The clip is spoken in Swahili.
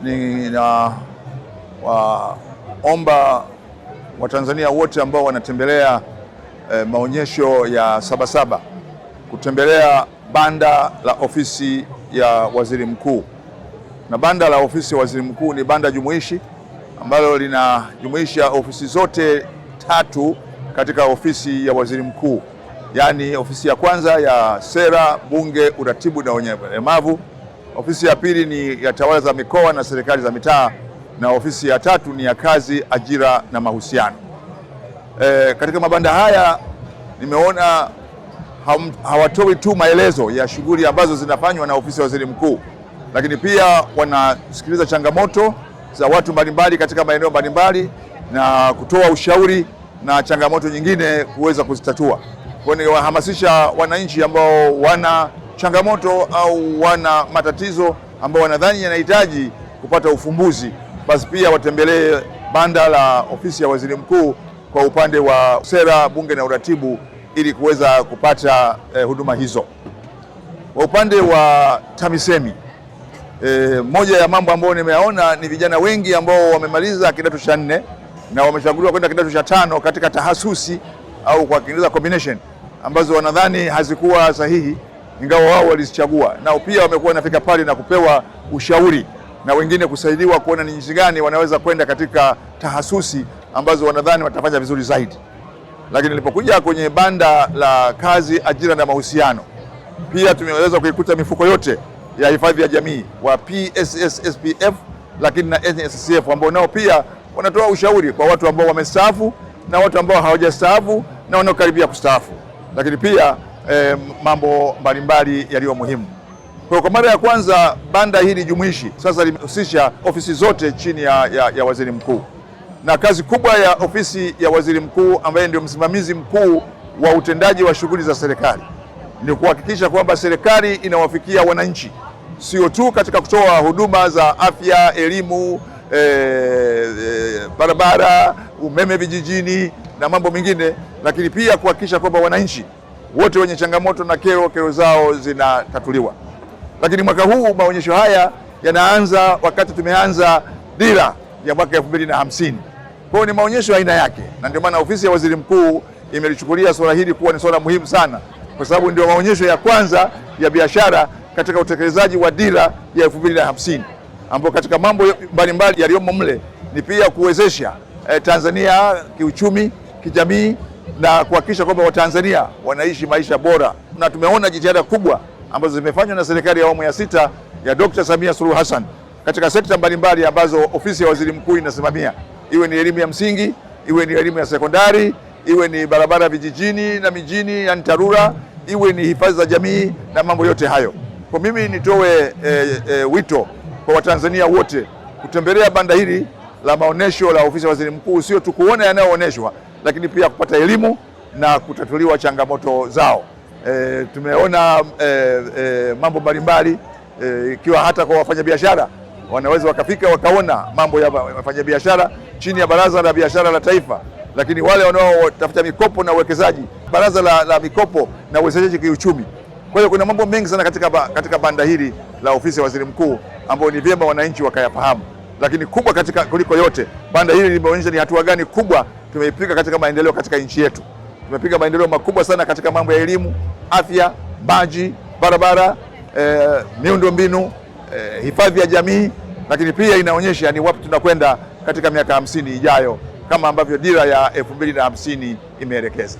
Ninawaomba Watanzania wote ambao wanatembelea maonyesho ya Sabasaba kutembelea banda la ofisi ya Waziri Mkuu. Na banda la ofisi ya Waziri Mkuu ni banda jumuishi ambalo linajumuisha ofisi zote tatu katika ofisi ya Waziri Mkuu, yaani ofisi ya kwanza ya Sera, Bunge, Uratibu na Wenye Ulemavu, ofisi ya pili ni ya Tawala za Mikoa na Serikali za Mitaa, na ofisi ya tatu ni ya Kazi, Ajira na Mahusiano. Katika mabanda haya nimeona hawatoi tu maelezo ya shughuli ambazo zinafanywa na ofisi ya Waziri Mkuu, lakini pia wanasikiliza changamoto za watu mbalimbali katika maeneo mbalimbali na kutoa ushauri na changamoto nyingine kuweza kuzitatua. Kwa hiyo wahamasisha wananchi ambao wana changamoto au wana matatizo ambao wanadhani yanahitaji kupata ufumbuzi, basi pia watembelee banda la ofisi ya Waziri Mkuu kwa upande wa Sera, Bunge na Uratibu ili kuweza kupata huduma hizo. Kwa upande wa TAMISEMI, moja ya mambo ambayo nimeyaona ni vijana wengi ambao wamemaliza kidato cha 4 na wamechaguliwa kwenda kidato cha 5 katika tahasusi au kwa Kiingereza combination ambazo wanadhani hazikuwa sahihi, ingawa wao walizichagua. Nao pia wamekuwa wanafika pale na kupewa ushauri na wengine kusaidiwa kuona ni jinsi gani wanaweza kwenda katika tahasusi ambazo wanadhani watafanya vizuri zaidi. Lakini nilipokuja kwenye banda la Kazi, Ajira na Mahusiano, pia tumeweza kuikuta mifuko yote ya hifadhi ya jamii wa PSSSPF lakini na NSSF ambao nao pia wanatoa ushauri kwa watu ambao wamestaafu na watu ambao hawajastaafu na wanaokaribia kustaafu, lakini pia mambo mbalimbali yaliyo muhimu. Kwa mara ya kwanza banda hili jumuishi sasa limehusisha ofisi zote chini ya Waziri Mkuu, na kazi kubwa ya ofisi ya Waziri Mkuu ambaye ndio msimamizi mkuu wa utendaji wa shughuli za serikali ni kuhakikisha kwamba serikali inawafikia wananchi, sio tu katika kutoa huduma za afya, elimu, barabara, umeme vijijini na mambo mengine, lakini pia kuhakikisha kwamba wananchi wote wenye changamoto na kero zao zinatatuliwa. Lakini mwaka huu maonyesho haya yanaanza wakati tumeanza dira ya mwaka 2050. Kwa hiyo ni maonyesho aina yake, na ndio maana ofisi ya Waziri Mkuu imelichukulia swala hili kuwa ni swala muhimu sana, kwa sababu ndio maonyesho ya kwanza ya biashara katika utekelezaji wa dira ya 2050, ambapo katika mambo mbalimbali yaliyomo mle ni pia kuwezesha Tanzania kiuchumi, kijamii na kuhakikisha kwamba Watanzania wanaishi maisha bora. Na tumeona jitihada kubwa ambazo zimefanywa na serikali ya awamu ya 6 ya Dr. Samia Suluhu Hassan katika sekta mbalimbali ambazo ofisi ya Waziri Mkuu inasimamia, iwe ni elimu ya msingi, iwe ni elimu ya sekondari, iwe ni barabara vijijini na mijini yani TARURA, iwe ni hifadhi za jamii na mambo yote hayo. Kwa mimi nitoe wito kwa Watanzania wote kutembelea banda hili la maonesho la ofisi ya Waziri Mkuu, sio tu kuona yanayooneshwa, lakini pia kupata elimu na kutatuliwa changamoto zao. Tumeona mambo mbalimbali, ikiwa hata kwa wafanyabiashara wanaweza wakafika wakaona mambo ya wafanyabiashara chini ya Baraza la Biashara la Taifa, lakini wale wanaotafuta mikopo na uwekezaji, Baraza la Mikopo na Uwezeshaji Kiuchumi. Kwa hiyo kuna mambo mengi sana katika banda hili la ofisi ya Waziri Mkuu ambayo ni vyema wananchi wakayafahamu. Lakini kubwa kuliko yote, banda hili limeonyesha ni hatua gani kubwa tumeipiga katika maendeleo katika nchi yetu. Tumepiga maendeleo makubwa sana katika mambo ya elimu, afya, maji, barabara, miundombinu, hifadhi ya jamii, lakini pia inaonyesha ni wapi tunakwenda katika miaka 50 ijayo kama ambavyo dira ya 2050 imeelekeza.